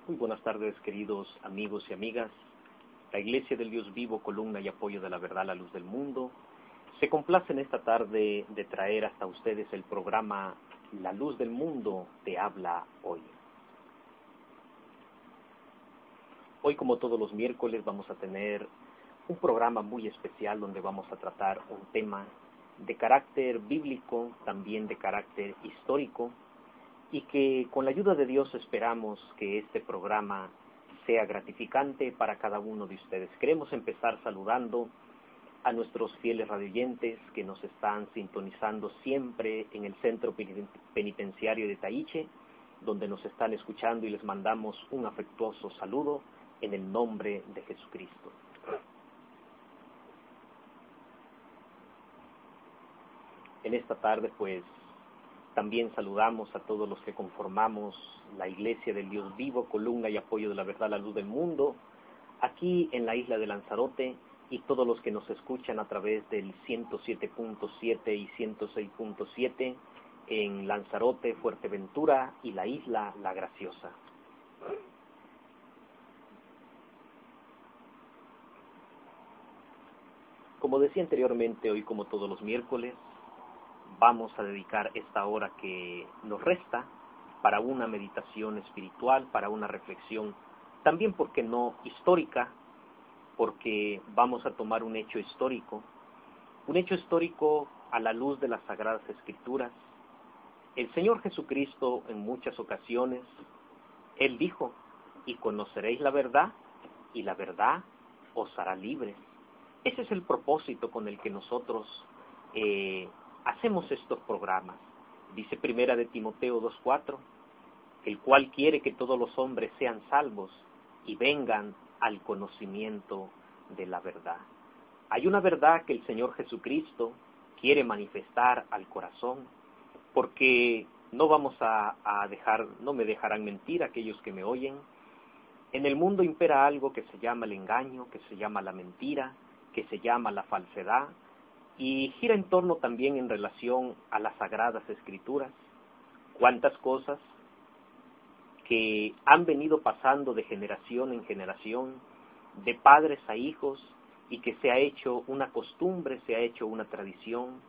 Muy buenas tardes, queridos amigos y amigas. La Iglesia del Dios Vivo, columna y apoyo de la verdad, la luz del mundo, se complace en esta tarde de traer hasta ustedes el programa La Luz del Mundo te habla hoy. Hoy, como todos los miércoles, vamos a tener un programa muy especial donde vamos a tratar un tema de carácter bíblico, también de carácter histórico, y que con la ayuda de Dios esperamos que este programa sea gratificante para cada uno de ustedes. Queremos empezar saludando a nuestros fieles radioyentes que nos están sintonizando siempre en el Centro Penitenciario de Taiche, donde nos están escuchando, y les mandamos un afectuoso saludo en el nombre de Jesucristo. En esta tarde, pues, también saludamos a todos los que conformamos la Iglesia del Dios Vivo, columna y apoyo de la verdad, la luz del mundo, aquí en la isla de Lanzarote, y todos los que nos escuchan a través del 107.7 y 106.7 en Lanzarote, Fuerteventura y la isla La Graciosa. Como decía anteriormente, hoy, como todos los miércoles, vamos a dedicar esta hora que nos resta para una meditación espiritual, para una reflexión, también, ¿por qué no, histórica? Porque vamos a tomar un hecho histórico a la luz de las Sagradas Escrituras. El Señor Jesucristo, en muchas ocasiones, Él dijo: y conoceréis la verdad, y la verdad os hará libres. Ese es el propósito con el que nosotros hacemos estos programas. Dice Primera de Timoteo 2:4, el cual quiere que todos los hombres sean salvos y vengan al conocimiento de la verdad. Hay una verdad que el Señor Jesucristo quiere manifestar al corazón, porque no me dejarán mentir aquellos que me oyen. En el mundo impera algo que se llama el engaño, que se llama la mentira, que se llama la falsedad, y gira en torno también en relación a las Sagradas Escrituras. Cuántas cosas que han venido pasando de generación en generación, de padres a hijos, y que se ha hecho una costumbre, se ha hecho una tradición,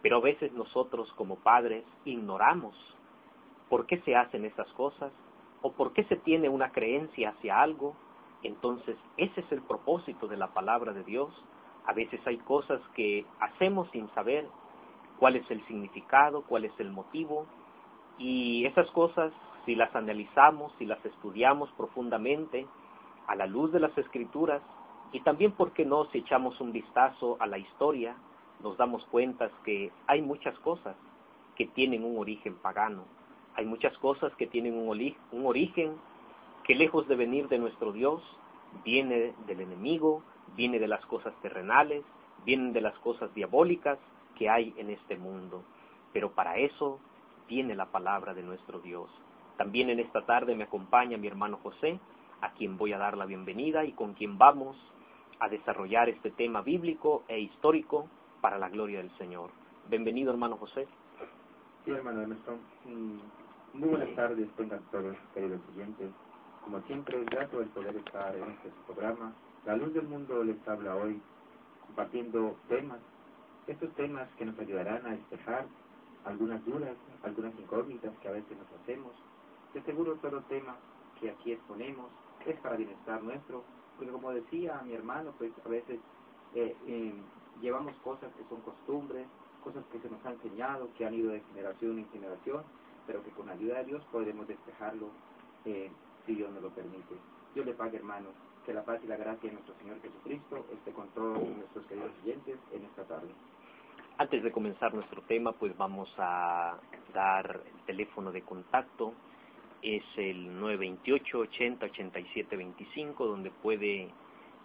pero a veces nosotros como padres ignoramos por qué se hacen esas cosas, o por qué se tiene una creencia hacia algo. Entonces, ese es el propósito de la palabra de Dios. A veces hay cosas que hacemos sin saber cuál es el significado, cuál es el motivo, y esas cosas, si las analizamos, si las estudiamos profundamente a la luz de las Escrituras, y también, ¿por qué no?, si echamos un vistazo a la historia, nos damos cuenta que hay muchas cosas que tienen un origen pagano. Hay muchas cosas que tienen un origen que, lejos de venir de nuestro Dios, viene del enemigo, viene de las cosas terrenales, vienen de las cosas diabólicas que hay en este mundo. Pero para eso viene la palabra de nuestro Dios. También en esta tarde me acompaña mi hermano José, a quien voy a dar la bienvenida y con quien vamos a desarrollar este tema bíblico e histórico para la gloria del Señor. Bienvenido, hermano José. Sí, hermano Ernesto. Muy buenas tardes, tengan todos, queridos oyentes. Como siempre, es grato el poder estar en este programa. La luz del mundo les habla hoy, compartiendo temas. Estos temas que nos ayudarán a despejar algunas dudas, algunas incógnitas que a veces nos hacemos. De seguro, todo tema que aquí exponemos es para bienestar nuestro, porque, como decía mi hermano, pues a veces llevamos cosas que son costumbres, cosas que se nos han enseñado, que han ido de generación en generación, pero que con la ayuda de Dios podremos despejarlo si Dios nos lo permite. Dios le pague, hermanos, que la paz y la gracia de nuestro Señor Jesucristo esté con todos nuestros queridos oyentes en esta tarde. Antes de comenzar nuestro tema, pues vamos a dar el teléfono de contacto. Es el 928-80-87-25, donde puede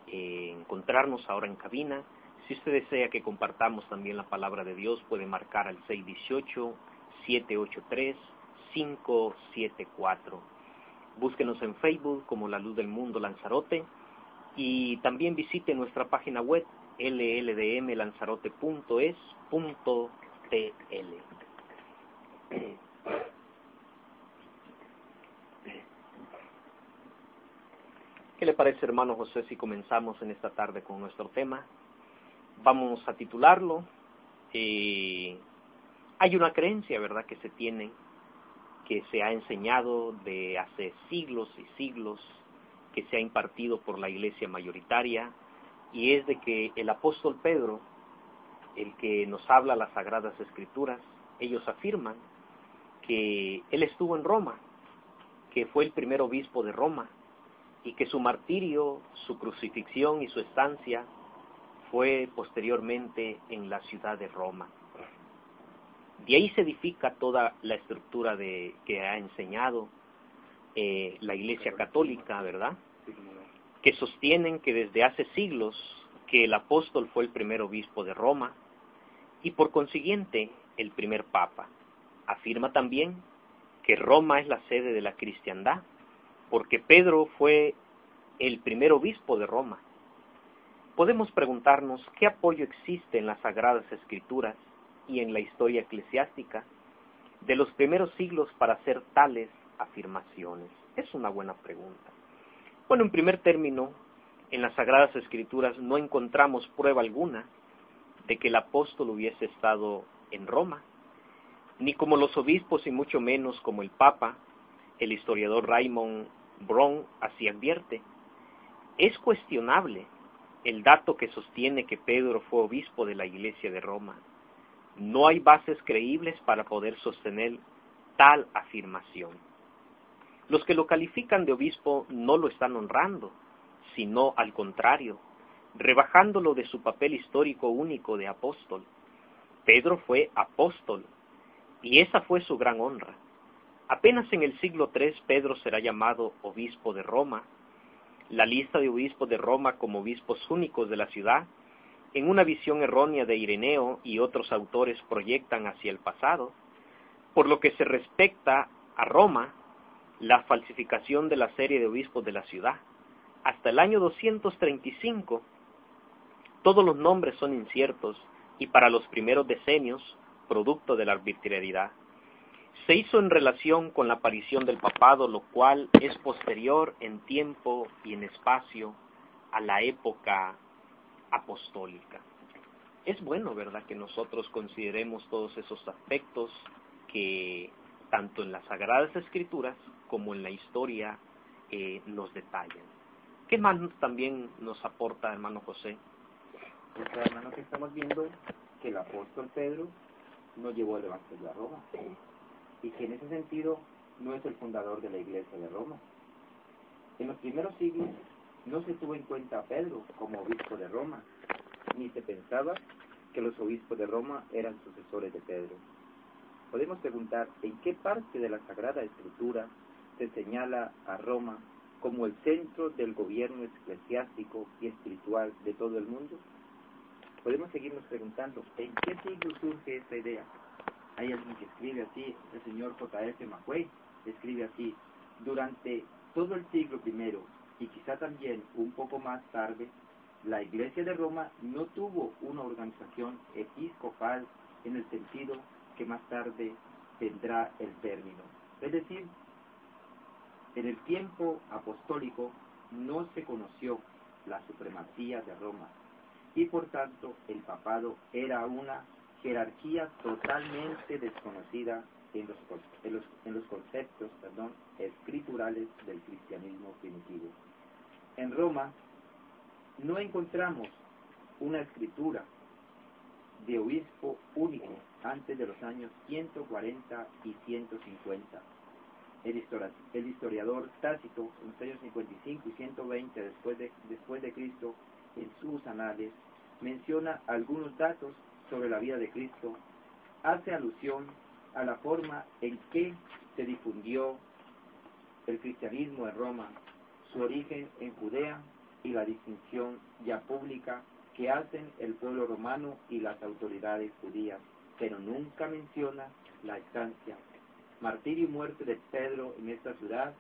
encontrarnos ahora en cabina. Si usted desea que compartamos también la palabra de Dios, puede marcar al 618-783-574. Búsquenos en Facebook como La Luz del Mundo Lanzarote, y también visite nuestra página web lldmlanzarote.es.tl. le parece, hermano José, si comenzamos en esta tarde con nuestro tema? Vamos a titularlo. Hay una creencia, ¿verdad?, que se tiene, que se ha enseñado de hace siglos y siglos, que se ha impartido por la iglesia mayoritaria, y es de que el apóstol Pedro, el que nos habla las Sagradas Escrituras, ellos afirman que él estuvo en Roma, que fue el primer obispo de Roma, y que su martirio, su crucifixión y su estancia fue posteriormente en la ciudad de Roma. De ahí se edifica toda la estructura que ha enseñado la Iglesia Católica, ¿verdad?, que sostienen que desde hace siglos que el apóstol fue el primer obispo de Roma y por consiguiente el primer papa. Afirma también que Roma es la sede de la cristiandad, porque Pedro fue el primer obispo de Roma. Podemos preguntarnos qué apoyo existe en las Sagradas Escrituras y en la historia eclesiástica de los primeros siglos para hacer tales afirmaciones. Es una buena pregunta. Bueno, en primer término, en las Sagradas Escrituras no encontramos prueba alguna de que el apóstol hubiese estado en Roma, ni como los obispos y mucho menos como el Papa. El historiador Raymond Brown así advierte. Es cuestionable el dato que sostiene que Pedro fue obispo de la Iglesia de Roma. No hay bases creíbles para poder sostener tal afirmación. Los que lo califican de obispo no lo están honrando, sino al contrario, rebajándolo de su papel histórico único de apóstol. Pedro fue apóstol, y esa fue su gran honra. Apenas en el siglo III Pedro será llamado obispo de Roma. La lista de obispos de Roma como obispos únicos de la ciudad, en una visión errónea de Ireneo y otros autores, proyectan hacia el pasado. Por lo que se respecta a Roma, la falsificación de la serie de obispos de la ciudad, hasta el año 235, todos los nombres son inciertos y para los primeros decenios, producto de la arbitrariedad. Se hizo en relación con la aparición del papado, lo cual es posterior en tiempo y en espacio a la época apostólica. Es bueno, ¿verdad?, que nosotros consideremos todos esos aspectos que tanto en las Sagradas Escrituras como en la historia nos detallan. ¿Qué más también nos aporta, hermano José? Pues, hermano, que estamos viendo que el apóstol Pedro no llevó el Evangelio a Roma, y que en ese sentido no es el fundador de la Iglesia de Roma. En los primeros siglos no se tuvo en cuenta a Pedro como obispo de Roma, ni se pensaba que los obispos de Roma eran sucesores de Pedro. Podemos preguntar en qué parte de la Sagrada Escritura se señala a Roma como el centro del gobierno eclesiástico y espiritual de todo el mundo. Podemos seguirnos preguntando en qué siglo surge esta idea. Hay alguien que escribe así, el señor J.F. Macuey escribe así: durante todo el siglo I y quizá también un poco más tarde, la Iglesia de Roma no tuvo una organización episcopal en el sentido que más tarde tendrá el término. Es decir, en el tiempo apostólico no se conoció la supremacía de Roma y por tanto el papado era una jerarquía totalmente desconocida en los conceptos escriturales del cristianismo primitivo. En Roma no encontramos una escritura de obispo único antes de los años 140 y 150. El historiador Tácito, en los años 55 y 120 después de Cristo, en sus anales, menciona algunos datos sobre la vida de Cristo, hace alusión a la forma en que se difundió el cristianismo en Roma, su origen en Judea y la distinción ya pública que hacen el pueblo romano y las autoridades judías, pero nunca menciona la estancia, martirio y muerte de Pedro en esta ciudad,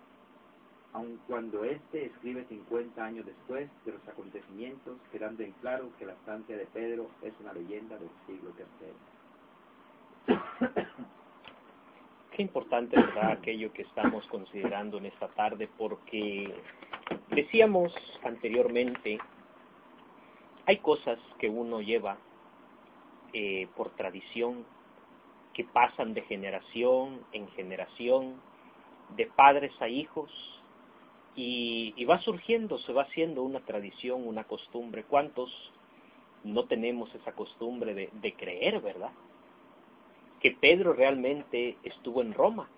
aun cuando éste escribe 50 años después de los acontecimientos, quedando en claro que la estancia de Pedro es una leyenda del siglo III. Qué importante, ¿verdad?, aquello que estamos considerando en esta tarde, porque Decíamos anteriormente, hay cosas que uno lleva por tradición, que pasan de generación en generación, de padres a hijos, y va surgiendo, se va haciendo una tradición, una costumbre. ¿Cuántos no tenemos esa costumbre de creer, verdad? Que Pedro realmente estuvo en Roma,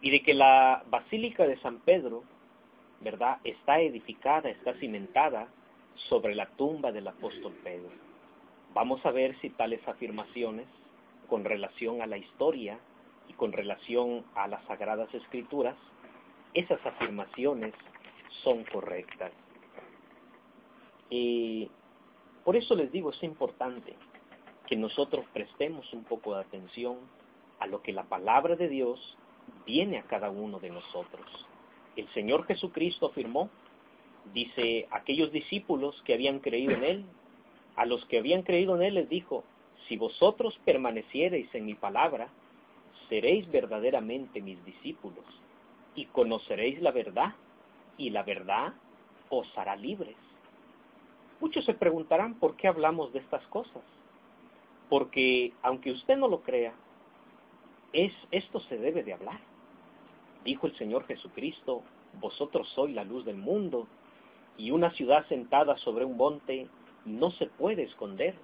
y de que la Basílica de San Pedro, ¿verdad?, está edificada, está cimentada sobre la tumba del apóstol Pedro. Vamos a ver si tales afirmaciones, con relación a la historia y con relación a las Sagradas Escrituras, esas afirmaciones son correctas. Y por eso les digo, es importante que nosotros prestemos un poco de atención a lo que la palabra de Dios viene a cada uno de nosotros. El Señor Jesucristo afirmó, dice, aquellos discípulos que habían creído en Él, a los que habían creído en Él les dijo, si vosotros permaneciereis en mi palabra, seréis verdaderamente mis discípulos, y conoceréis la verdad, y la verdad os hará libres. Muchos se preguntarán por qué hablamos de estas cosas, porque aunque usted no lo crea, esto se debe de hablar. Dijo el Señor Jesucristo, vosotros sois la luz del mundo, y una ciudad sentada sobre un monte no se puede esconder,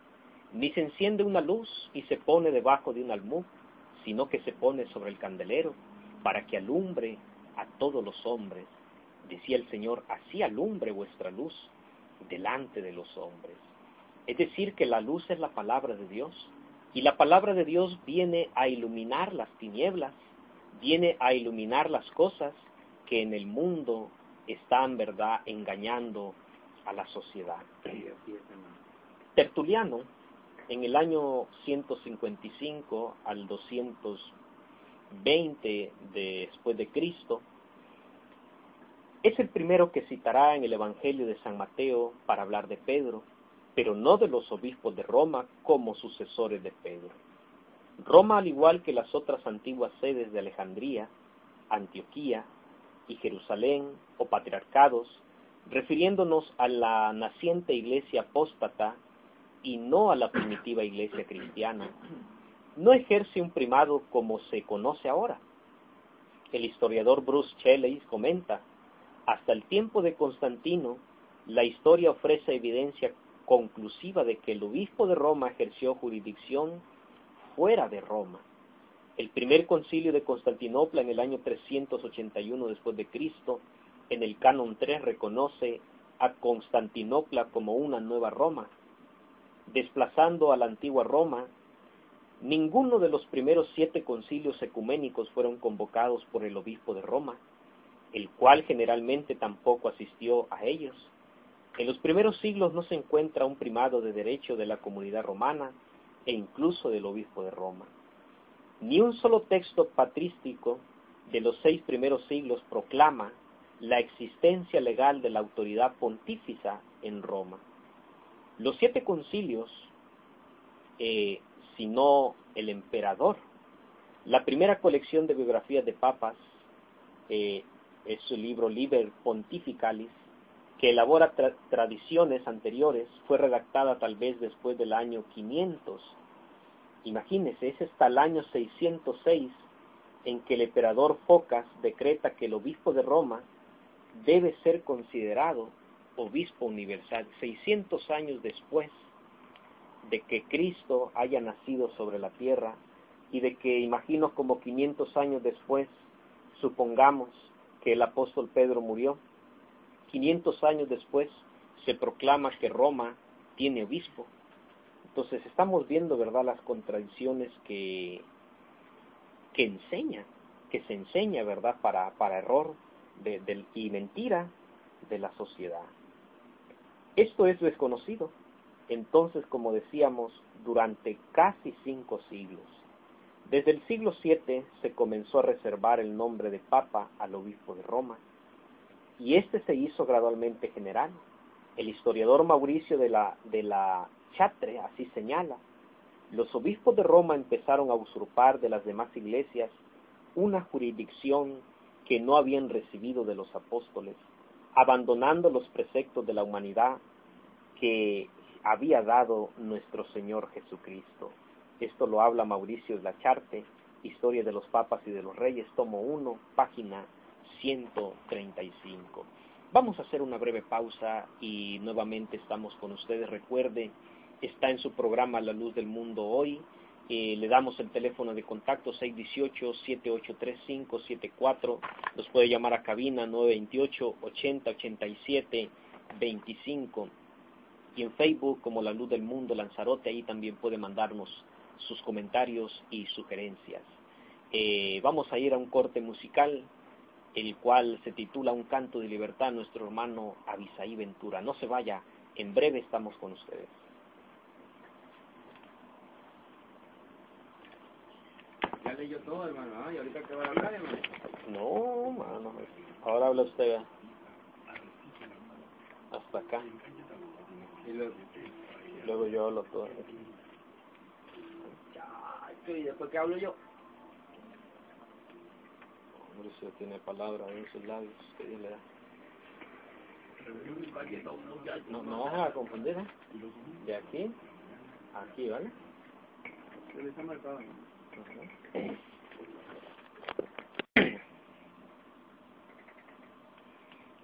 ni se enciende una luz y se pone debajo de un almud, sino que se pone sobre el candelero, para que alumbre a todos los hombres. Decía el Señor, así alumbre vuestra luz delante de los hombres. Es decir, que la luz es la palabra de Dios, y la palabra de Dios viene a iluminar las tinieblas, viene a iluminar las cosas que en el mundo están, ¿verdad?, engañando a la sociedad. Tertuliano, en el año 155 al 220 después de Cristo, es el primero que citará en el Evangelio de San Mateo para hablar de Pedro, pero no de los obispos de Roma como sucesores de Pedro. Roma, al igual que las otras antiguas sedes de Alejandría, Antioquía y Jerusalén o patriarcados, refiriéndonos a la naciente iglesia apóstata y no a la primitiva iglesia cristiana, no ejerce un primado como se conoce ahora. El historiador Bruce Shelley comenta, hasta el tiempo de Constantino, la historia ofrece evidencia conclusiva de que el obispo de Roma ejerció jurisdicción fuera de Roma. El primer concilio de Constantinopla en el año 381 después de Cristo, en el Canon 3 reconoce a Constantinopla como una nueva Roma, desplazando a la antigua Roma. Ninguno de los primeros 7 concilios ecuménicos fueron convocados por el obispo de Roma, el cual generalmente tampoco asistió a ellos. En los primeros siglos no se encuentra un primado de derecho de la comunidad romana e incluso del obispo de Roma. Ni un solo texto patrístico de los 6 primeros siglos proclama la existencia legal de la autoridad pontífica en Roma. Los 7 concilios, sino el emperador. La primera colección de biografías de papas es su libro Liber Pontificalis, que elabora tradiciones anteriores, fue redactada tal vez después del año 500. Imagínense, es hasta el año 606 en que el emperador Focas decreta que el obispo de Roma debe ser considerado obispo universal, 600 años después de que Cristo haya nacido sobre la tierra y de que, imagino, como 500 años después, supongamos que el apóstol Pedro murió. 500 años después se proclama que Roma tiene obispo. Entonces estamos viendo, ¿verdad?, las contradicciones que se enseña, ¿verdad?, para error y mentira de la sociedad. Esto es desconocido. Entonces, como decíamos, durante casi 5 siglos. Desde el siglo VII se comenzó a reservar el nombre de Papa al obispo de Roma, y este se hizo gradualmente general. El historiador Mauricio de la Chatre así señala: los obispos de Roma empezaron a usurpar de las demás iglesias una jurisdicción que no habían recibido de los apóstoles, abandonando los preceptos de la humanidad que había dado nuestro Señor Jesucristo. Esto lo habla Mauricio Lacharte, Historia de los Papas y de los Reyes, tomo 1, página 135. Vamos a hacer una breve pausa y nuevamente estamos con ustedes. Recuerde, está en su programa La Luz del Mundo hoy. Le damos el teléfono de contacto 618-783574. Nos puede llamar a cabina 928-8087-25. Y en Facebook como La Luz del Mundo Lanzarote, ahí también puede mandarnos sus comentarios y sugerencias. Vamos a ir a un corte musical, el cual se titula Un canto de libertad, nuestro hermano Abisaí Ventura. No se vaya, en breve estamos con ustedes. Ya leyó todo, hermano, ¿y ahorita qué va a hablar, hermano? No, mano, ahora habla usted. Hasta acá. Y Luego yo hablo todo. ¿y después qué hablo yo? Hombre, si tiene palabra en sus labios, que Dios le da. No vas a confundir, ¿eh? De aquí a aquí, ¿vale? Se le está marcado, ¿no?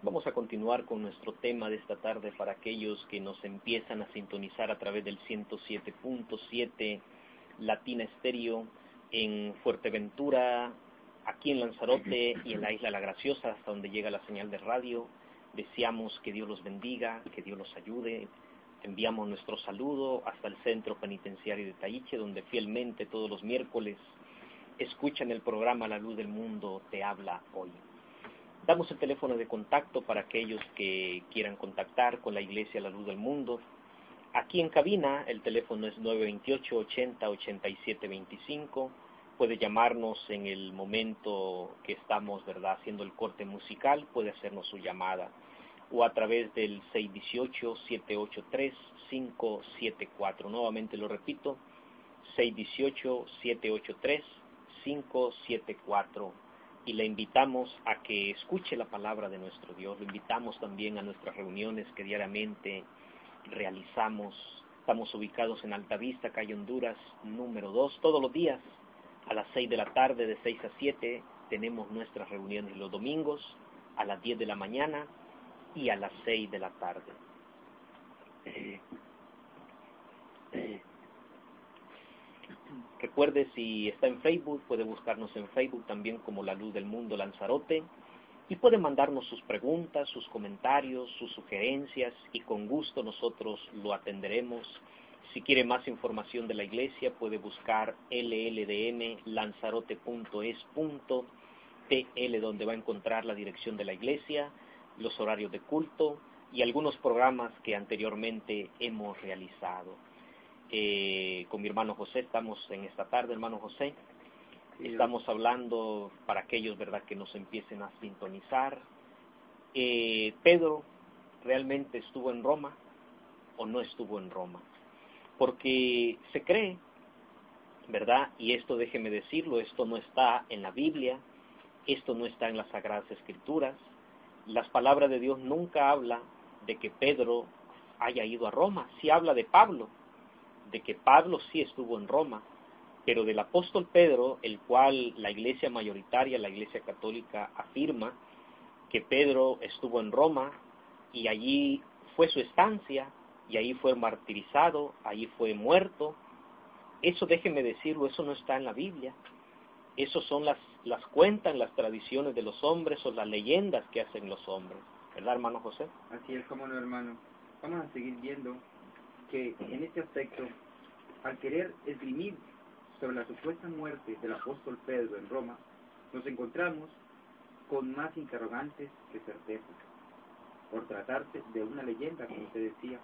Vamos a continuar con nuestro tema de esta tarde para aquellos que nos empiezan a sintonizar a través del 107.7 Latina Estéreo en Fuerteventura, aquí en Lanzarote y en la Isla La Graciosa, hasta donde llega la señal de radio. Deseamos que Dios los bendiga, que Dios los ayude. Enviamos nuestro saludo hasta el Centro Penitenciario de Taíche, donde fielmente todos los miércoles escuchan el programa La Luz del Mundo Te Habla Hoy. Damos el teléfono de contacto para aquellos que quieran contactar con la Iglesia La Luz del Mundo. Aquí en cabina el teléfono es 928-80-87-25. Puede llamarnos en el momento que estamos, ¿verdad?, haciendo el corte musical, puede hacernos su llamada. O a través del 618-783-574. Nuevamente lo repito, 618-783-574. Y le invitamos a que escuche la palabra de nuestro Dios. Lo invitamos también a nuestras reuniones que diariamente realizamos. Estamos ubicados en Altavista, calle Honduras, número 2. Todos los días a las 6 de la tarde, de 6 a 7, tenemos nuestras reuniones los domingos, a las 10 de la mañana y a las 6 de la tarde. Recuerde, si está en Facebook, puede buscarnos en Facebook también como La Luz del Mundo Lanzarote y puede mandarnos sus preguntas, sus comentarios, sus sugerencias y con gusto nosotros lo atenderemos. Si quiere más información de la iglesia, puede buscar llmlanzarote.es.tl, donde va a encontrar la dirección de la iglesia, los horarios de culto y algunos programas que anteriormente hemos realizado. Con mi hermano José estamos en esta tarde, hermano José. Estamos hablando para aquellos, ¿verdad?, que nos empiecen a sintonizar. ¿Pedro realmente estuvo en Roma o no estuvo en Roma? Porque se cree, ¿verdad? Y esto déjeme decirlo, esto no está en la Biblia, esto no está en las Sagradas Escrituras. Las palabras de Dios nunca hablan de que Pedro haya ido a Roma. Sí habla de Pablo, de que Pablo sí estuvo en Roma, pero del apóstol Pedro, el cual la iglesia mayoritaria, la iglesia católica, afirma que Pedro estuvo en Roma y allí fue su estancia, y ahí fue martirizado, ahí fue muerto. Eso déjeme decirlo, eso no está en la Biblia. Eso son las cuentan las tradiciones de los hombres o las leyendas que hacen los hombres. ¿Verdad, hermano José? Así es, como no, hermano. Vamos a seguir viendo que en este aspecto, al querer esgrimir sobre la supuesta muerte del apóstol Pedro en Roma, nos encontramos con más interrogantes que certezas, por tratarse de una leyenda, como usted decía,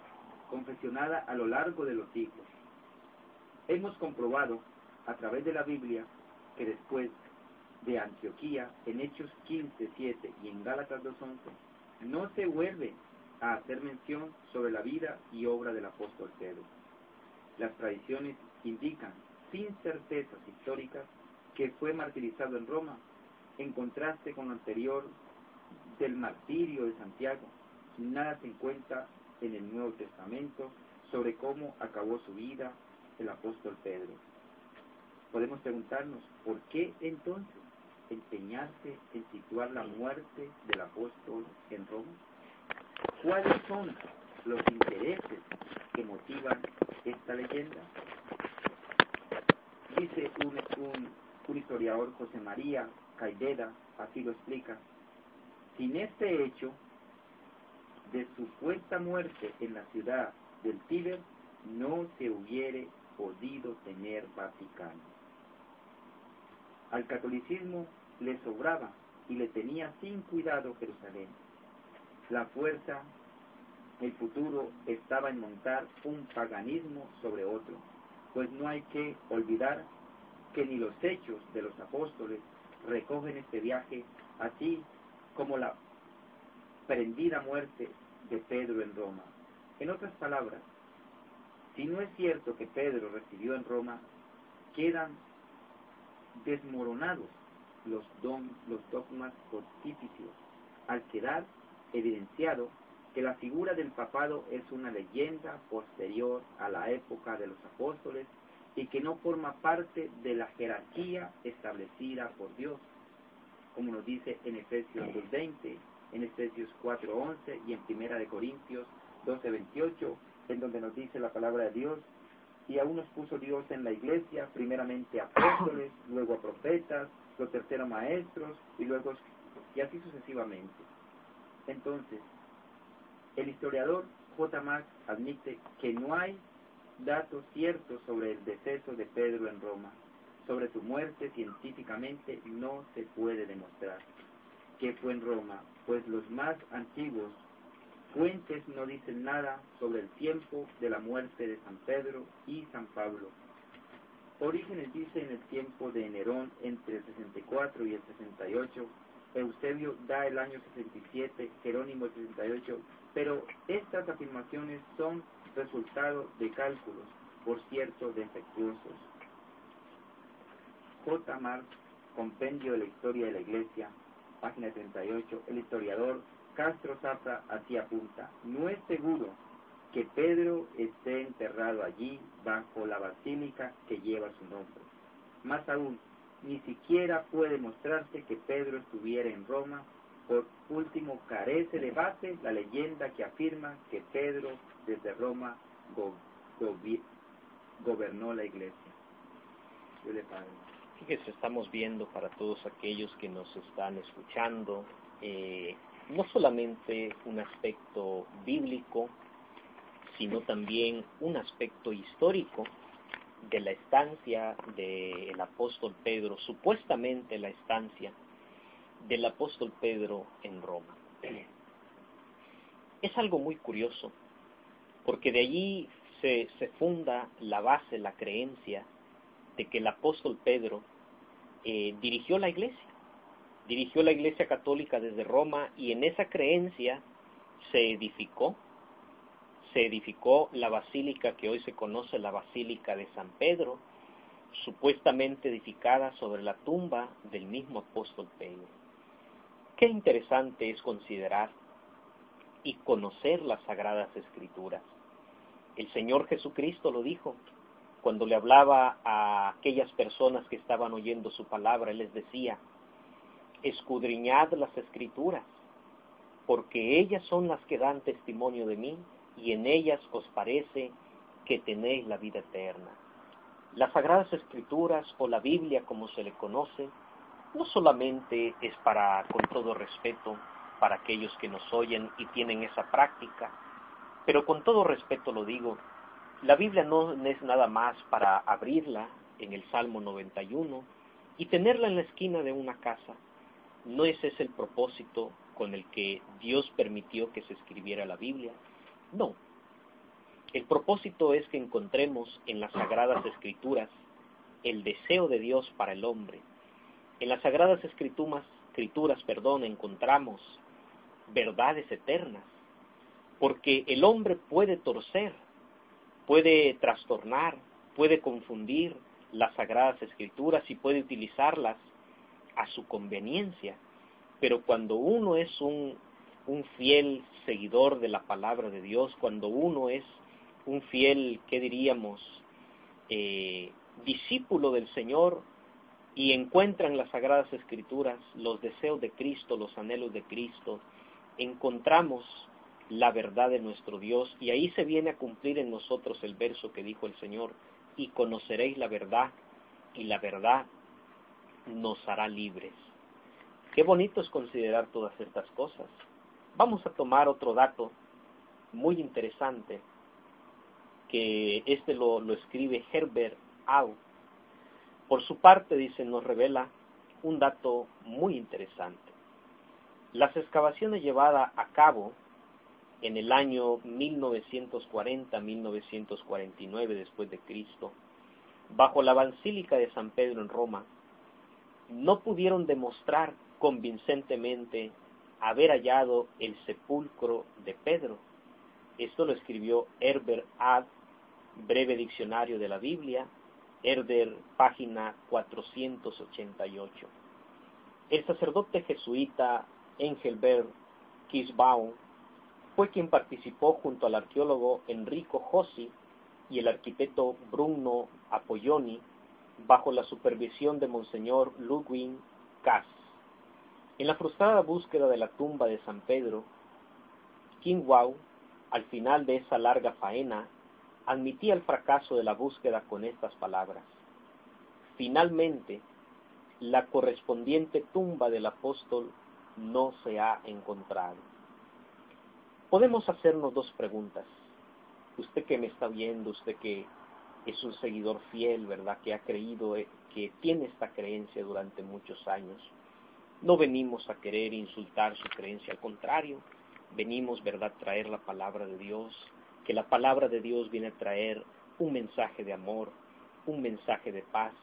confeccionada a lo largo de los siglos. Hemos comprobado a través de la Biblia que después de Antioquía, en Hechos 15:7 y en Gálatas 2:11, no se vuelve a hacer mención sobre la vida y obra del apóstol Pedro. Las tradiciones indican, sin certezas históricas, que fue martirizado en Roma, en contraste con lo anterior del martirio de Santiago, nada se encuentra en el Nuevo Testamento sobre cómo acabó su vida el apóstol Pedro. Podemos preguntarnos, ¿por qué entonces empeñarse en situar la muerte del apóstol en Roma? ¿Cuáles son los intereses que motivan esta leyenda? Dice un historiador, José María Caideda, así lo explica: sin este hecho de supuesta muerte en la ciudad del Tíber, no se hubiere podido tener Vaticano. Al catolicismo le sobraba y le tenía sin cuidado Jerusalén. La fuerza, el futuro estaba en montar un paganismo sobre otro, pues no hay que olvidar que ni los hechos de los apóstoles recogen este viaje, así como la prendida muerte de Pedro en Roma. En otras palabras, si no es cierto que Pedro recibió en Roma, quedan desmoronados los dogmas pontificios, al quedar evidenciado que la figura del papado es una leyenda posterior a la época de los apóstoles y que no forma parte de la jerarquía establecida por Dios, como nos dice en Efesios 2:20, en Efesios 4:11 y en Primera de Corintios 12:28, en donde nos dice la palabra de Dios: y aún nos puso Dios en la iglesia, primeramente apóstoles, luego a profetas, los terceros maestros, y así sucesivamente. Entonces, el historiador J. Marx admite que no hay datos ciertos sobre el deceso de Pedro en Roma. Sobre su muerte científicamente no se puede demostrar que fue en Roma, pues los más antiguos fuentes no dicen nada sobre el tiempo de la muerte de San Pedro y San Pablo. Orígenes dice en el tiempo de Nerón entre el 64 y el 68, Eusebio da el año 67, Jerónimo el 68, pero estas afirmaciones son resultado de cálculos, por cierto, defectuosos. J. Marx, Compendio de la Historia de la Iglesia, página 38, el historiador Castro Zafra así apunta: no es seguro que Pedro esté enterrado allí bajo la basílica que lleva su nombre. Más aún, ni siquiera puede mostrarse que Pedro estuviera en Roma. Por último, carece de base la leyenda que afirma que Pedro desde Roma gobernó la iglesia. Dios le pague. Fíjese, estamos viendo para todos aquellos que nos están escuchando, no solamente un aspecto bíblico, sino también un aspecto histórico de la estancia del apóstol Pedro, supuestamente la estancia del apóstol Pedro en Roma. Es algo muy curioso, porque de allí se funda la base, la creencia de que el apóstol Pedro dirigió la iglesia católica desde Roma, y en esa creencia se edificó la basílica que hoy se conoce, la Basílica de San Pedro, supuestamente edificada sobre la tumba del mismo apóstol Pedro. Qué interesante es considerar y conocer las Sagradas Escrituras. El Señor Jesucristo lo dijo cuando le hablaba a aquellas personas que estaban oyendo su palabra. Él les decía: escudriñad las Escrituras, porque ellas son las que dan testimonio de mí, y en ellas os parece que tenéis la vida eterna. Las Sagradas Escrituras, o la Biblia como se le conoce, no solamente es para, con todo respeto, para aquellos que nos oyen y tienen esa práctica, pero con todo respeto lo digo, la Biblia no es nada más para abrirla en el Salmo 91 y tenerla en la esquina de una casa. No ese es el propósito con el que Dios permitió que se escribiera la Biblia. No. El propósito es que encontremos en las Sagradas Escrituras el deseo de Dios para el hombre. En las Sagradas Escrituras, encontramos verdades eternas, porque el hombre puede torcer, puede trastornar, puede confundir las Sagradas Escrituras y puede utilizarlas a su conveniencia. Pero cuando uno es un fiel seguidor de la palabra de Dios, cuando uno es un fiel, ¿qué diríamos?, discípulo del Señor, y encuentra en las Sagradas Escrituras los deseos de Cristo, los anhelos de Cristo, encontramos la verdad de nuestro Dios, y ahí se viene a cumplir en nosotros el verso que dijo el Señor: y conoceréis la verdad, y la verdad nos hará libres. Qué bonito es considerar todas estas cosas. Vamos a tomar otro dato muy interesante, que lo escribe Herbert Au. Por su parte, dice, nos revela un dato muy interesante. Las excavaciones llevadas a cabo en el año 1940-1949 después de Cristo, bajo la Basílica de San Pedro en Roma, no pudieron demostrar convincentemente haber hallado el sepulcro de Pedro. Esto lo escribió Herbert Ad, Breve Diccionario de la Biblia, Herder, página 488. El sacerdote jesuita Engelbert Kirschbaum fue quien participó junto al arqueólogo Enrico Jossi y el arquitecto Bruno Apolloni, bajo la supervisión de Monseñor Ludwig Kass. En la frustrada búsqueda de la tumba de San Pedro, Kirschbaum, al final de esa larga faena, admitía el fracaso de la búsqueda con estas palabras: finalmente, la correspondiente tumba del apóstol no se ha encontrado. Podemos hacernos dos preguntas. Usted que me está viendo, usted que es un seguidor fiel, ¿verdad?, que ha creído, que tiene esta creencia durante muchos años. No venimos a querer insultar su creencia, al contrario, venimos, ¿verdad?, traer la palabra de Dios, que la palabra de Dios viene a traer un mensaje de amor, un mensaje de paz,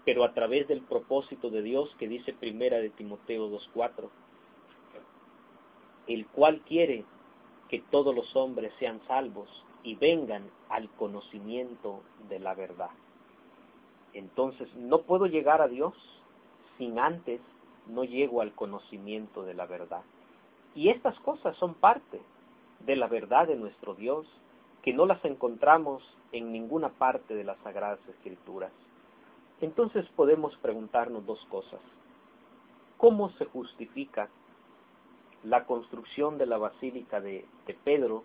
pero a través del propósito de Dios que dice Primera de Timoteo 2:4, el cual quiere que todos los hombres sean salvos y vengan al conocimiento de la verdad. Entonces, no puedo llegar a Dios sin antes no llego al conocimiento de la verdad. Y estas cosas son parte de la verdad de nuestro Dios, que no las encontramos en ninguna parte de las Sagradas Escrituras. Entonces podemos preguntarnos dos cosas. ¿Cómo se justifica la construcción de la Basílica de Pedro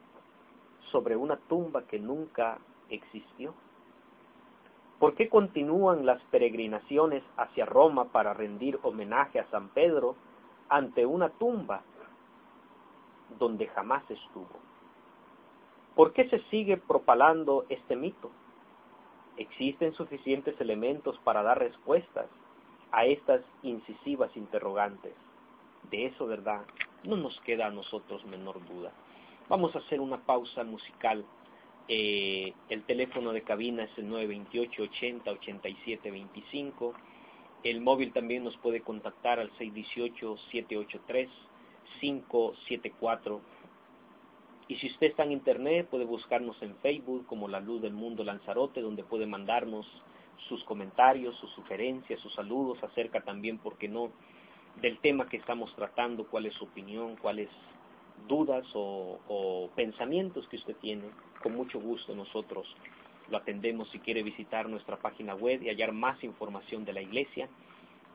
sobre una tumba que nunca existió? ¿Por qué continúan las peregrinaciones hacia Roma para rendir homenaje a San Pedro ante una tumba donde jamás estuvo? ¿Por qué se sigue propalando este mito? ¿Existen suficientes elementos para dar respuestas a estas incisivas interrogantes? De eso, ¿verdad?, no nos queda a nosotros menor duda. Vamos a hacer una pausa musical. El teléfono de cabina es el 928-80-87-25. El móvil también nos puede contactar al 618-783-574. Y si usted está en internet, puede buscarnos en Facebook como La Luz del Mundo Lanzarote, donde puede mandarnos sus comentarios, sus sugerencias, sus saludos acerca también, ¿por qué no?, del tema que estamos tratando, cuál es su opinión, cuáles dudas o pensamientos que usted tiene. Con mucho gusto nosotros lo atendemos. Si quiere visitar nuestra página web y hallar más información de la iglesia,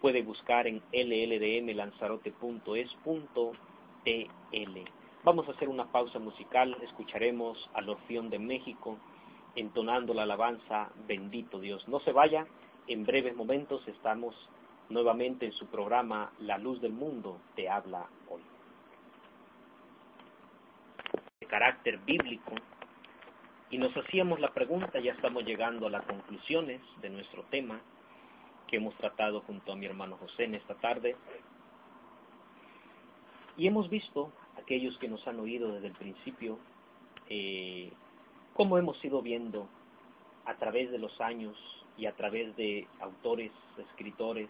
puede buscar en lldmlanzarote.es.tl. Vamos a hacer una pausa musical. Escucharemos al Orfeón de México entonando la alabanza Bendito Dios. No se vaya, en breves momentos estamos nuevamente en su programa La Luz del Mundo te habla hoy. De carácter bíblico, y nos hacíamos la pregunta, ya estamos llegando a las conclusiones de nuestro tema que hemos tratado junto a mi hermano José en esta tarde, y hemos visto, aquellos que nos han oído desde el principio, cómo hemos ido viendo a través de los años y a través de autores, escritores,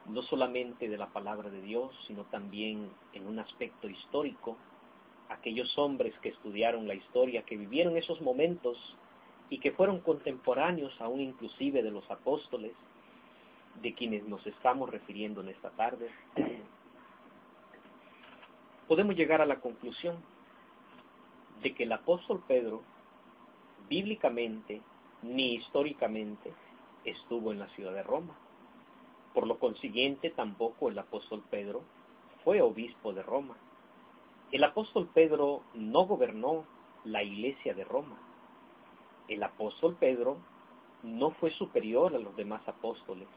no solamente de la palabra de Dios, sino también en un aspecto histórico, aquellos hombres que estudiaron la historia, que vivieron esos momentos y que fueron contemporáneos aún inclusive de los apóstoles, de quienes nos estamos refiriendo en esta tarde. podemos llegar a la conclusión de que el apóstol Pedro, bíblicamente ni históricamente, estuvo en la ciudad de Roma. Por lo consiguiente, tampoco el apóstol Pedro fue obispo de Roma. El apóstol Pedro no gobernó la iglesia de Roma. El apóstol Pedro no fue superior a los demás apóstoles,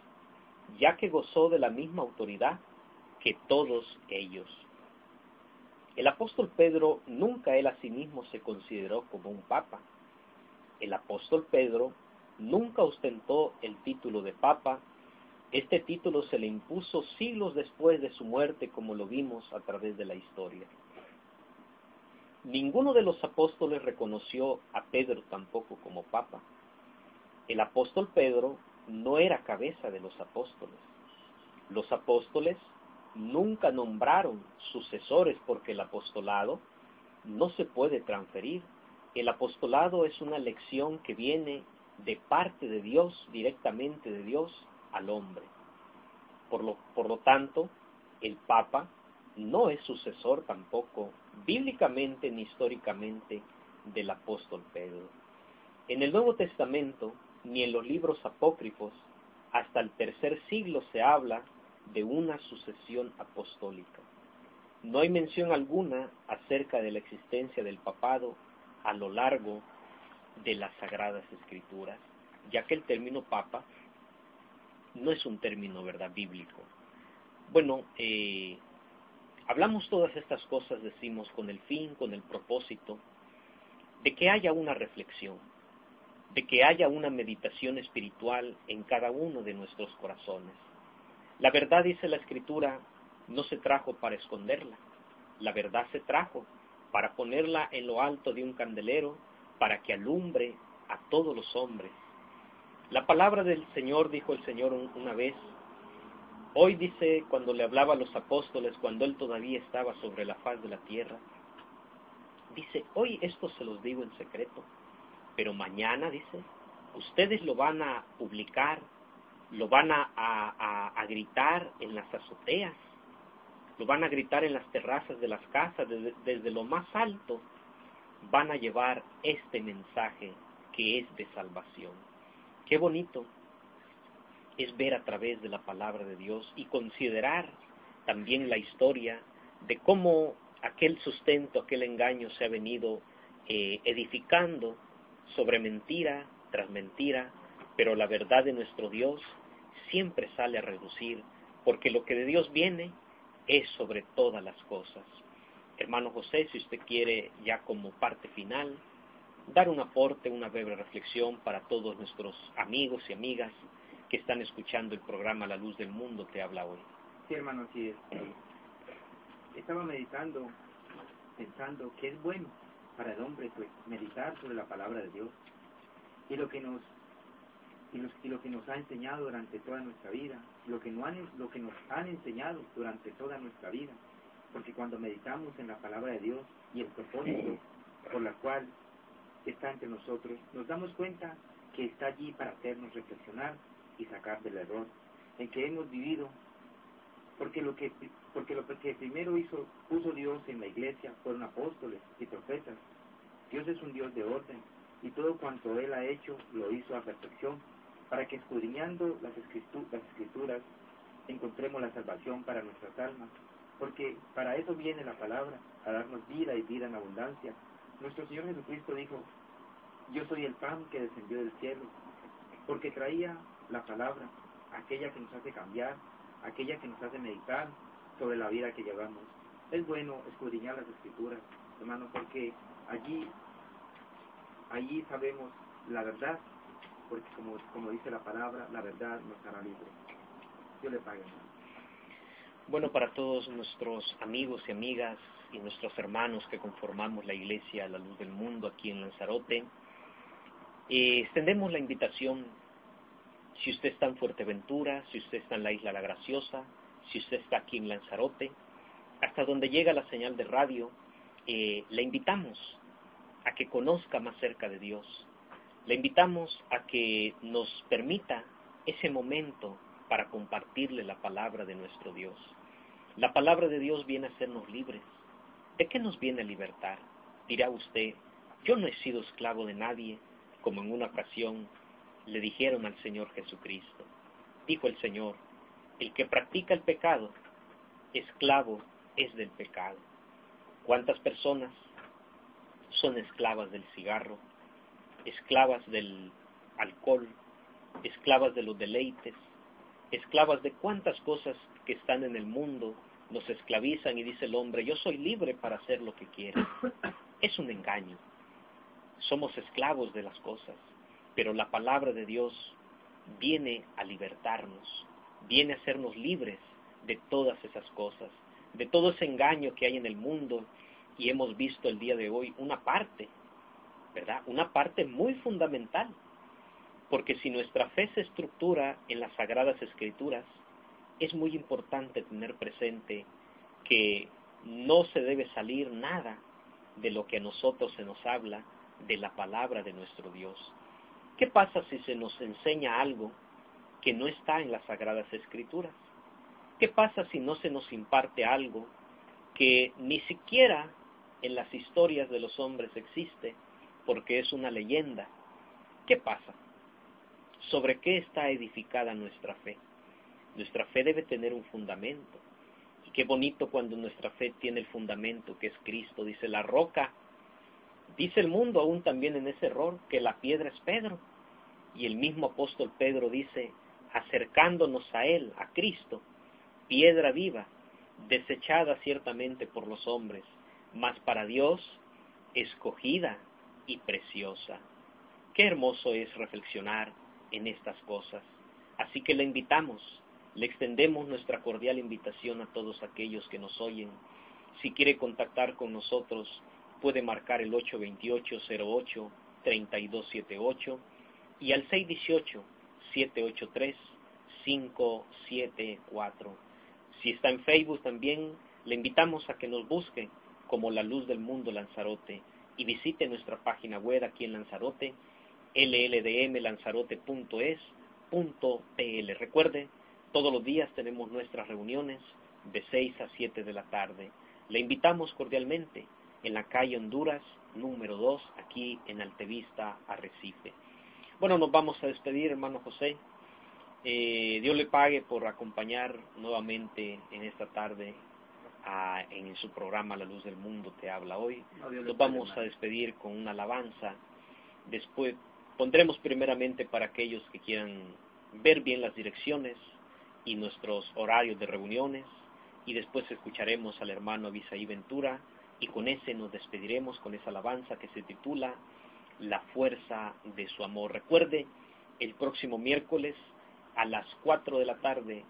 ya que gozó de la misma autoridad que todos ellos. El apóstol Pedro nunca él a sí mismo se consideró como un papa. El apóstol Pedro nunca ostentó el título de papa. Este título se le impuso siglos después de su muerte, como lo vimos a través de la historia. Ninguno de los apóstoles reconoció a Pedro tampoco como papa. El apóstol Pedro no era cabeza de los apóstoles. Los apóstoles nunca nombraron sucesores porque el apostolado no se puede transferir. El apostolado es una lección que viene de parte de Dios, directamente de Dios al hombre. Por lo tanto, el Papa no es sucesor tampoco, bíblicamente ni históricamente, del apóstol Pedro. En el Nuevo Testamento, ni en los libros apócrifos, hasta el tercer siglo se habla de una sucesión apostólica. No hay mención alguna acerca de la existencia del papado a lo largo de las Sagradas Escrituras, ya que el término papa no es un término, ¿verdad?, bíblico. Bueno, hablamos todas estas cosas, decimos, con el fin, con el propósito de que haya una reflexión, de que haya una meditación espiritual en cada uno de nuestros corazones. La verdad, dice la Escritura, no se trajo para esconderla. La verdad se trajo para ponerla en lo alto de un candelero, para que alumbre a todos los hombres. La palabra del Señor, dijo el Señor una vez, hoy dice, cuando le hablaba a los apóstoles, cuando Él todavía estaba sobre la faz de la tierra, dice, hoy esto se los digo en secreto, pero mañana, dice, ustedes lo van a publicar, lo van a gritar en las azoteas, lo van a gritar en las terrazas de las casas, desde lo más alto, van a llevar este mensaje que es de salvación. Qué bonito es ver a través de la palabra de Dios y considerar también la historia de cómo aquel sustento, aquel engaño se ha venido edificando sobre mentira tras mentira, pero la verdad de nuestro Dios siempre sale a reducir, porque lo que de Dios viene es sobre todas las cosas. Hermano José, si usted quiere ya como parte final, dar un aporte, una breve reflexión para todos nuestros amigos y amigas que están escuchando el programa La Luz del Mundo te habla hoy. Sí, hermano, sí es. Estaba meditando, pensando que es bueno para el hombre pues meditar sobre la palabra de Dios y lo que nos ha enseñado durante toda nuestra vida, lo que nos han enseñado durante toda nuestra vida, porque cuando meditamos en la palabra de Dios y el propósito por la cual está entre nosotros, nos damos cuenta que está allí para hacernos reflexionar y sacar del error en que hemos vivido, porque lo que primero puso Dios en la iglesia fueron apóstoles y profetas. Dios es un Dios de orden y todo cuanto Él ha hecho lo hizo a perfección, para que escudriñando las escrituras encontremos la salvación para nuestras almas, porque para eso viene la palabra, a darnos vida y vida en abundancia. Nuestro Señor Jesucristo dijo, yo soy el pan que descendió del cielo, porque traía la palabra, aquella que nos hace cambiar, aquella que nos hace meditar sobre la vida que llevamos. Es bueno escudriñar las escrituras, hermano, porque allí sabemos la verdad, porque como dice la palabra, la verdad nos hará libres. Dios le pague, hermano. Bueno, para todos nuestros amigos y amigas y nuestros hermanos que conformamos la Iglesia La Luz del Mundo aquí en Lanzarote, extendemos la invitación. Si usted está en Fuerteventura, si usted está en la Isla La Graciosa, si usted está aquí en Lanzarote, hasta donde llega la señal de radio, le invitamos a que conozca más cerca de Dios. Le invitamos a que nos permita ese momento para compartirle la palabra de nuestro Dios. La palabra de Dios viene a hacernos libres. ¿De qué nos viene a libertar? Dirá usted, yo no he sido esclavo de nadie, como en una ocasión le dijeron al Señor Jesucristo. Dijo el Señor, el que practica el pecado, esclavo es del pecado. ¿Cuántas personas son esclavas del cigarro, esclavas del alcohol, esclavas de los deleites, esclavas de cuántas cosas que están en el mundo? Nos esclavizan y dice el hombre, yo soy libre para hacer lo que quiera. Es un engaño. Somos esclavos de las cosas, pero la palabra de Dios viene a libertarnos, viene a hacernos libres de todas esas cosas, de todo ese engaño que hay en el mundo, y hemos visto el día de hoy una parte, ¿verdad? Una parte muy fundamental, porque si nuestra fe se estructura en las Sagradas Escrituras, es muy importante tener presente que no se debe salir nada de lo que a nosotros se nos habla de la palabra de nuestro Dios. ¿Qué pasa si se nos enseña algo que no está en las Sagradas Escrituras? ¿Qué pasa si no se nos imparte algo que ni siquiera en las historias de los hombres existe, porque es una leyenda? ¿Qué pasa? ¿Sobre qué está edificada nuestra fe? Nuestra fe debe tener un fundamento. Y qué bonito cuando nuestra fe tiene el fundamento que es Cristo. Dice la roca, dice el mundo aún también en ese error, que la piedra es Pedro. Y el mismo apóstol Pedro dice, acercándonos a él, a Cristo, piedra viva, desechada ciertamente por los hombres, mas para Dios escogida y preciosa. Qué hermoso es reflexionar en estas cosas. Así que le invitamos, le extendemos nuestra cordial invitación a todos aquellos que nos oyen. Si quiere contactar con nosotros, puede marcar el 828-08-3278 y al 618-783-574. Si está en Facebook también, le invitamos a que nos busque como La Luz del Mundo Lanzarote y visite nuestra página web aquí en Lanzarote, lldmlanzarote.es.pl. Recuerde, todos los días tenemos nuestras reuniones de 6 a 7 de la tarde. Le invitamos cordialmente en la calle Honduras, número 2, aquí en Altevista, Arrecife. Bueno, nos vamos a despedir, hermano José. Dios le pague por acompañar nuevamente en esta tarde en su programa La Luz del Mundo te habla hoy. Nos vamos a despedir con una alabanza. Después pondremos primeramente para aquellos que quieran ver bien las direcciones y nuestros horarios de reuniones, y después escucharemos al hermano Abisaí Ventura, y con ese nos despediremos con esa alabanza que se titula La fuerza de su amor. Recuerde, el próximo miércoles a las 4 de la tarde,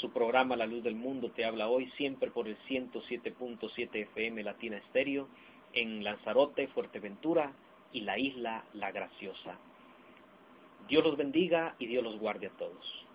su programa La Luz del Mundo te habla hoy, siempre por el 107.7 FM Latina Estéreo, en Lanzarote, Fuerteventura y la isla La Graciosa. Dios los bendiga y Dios los guarde a todos.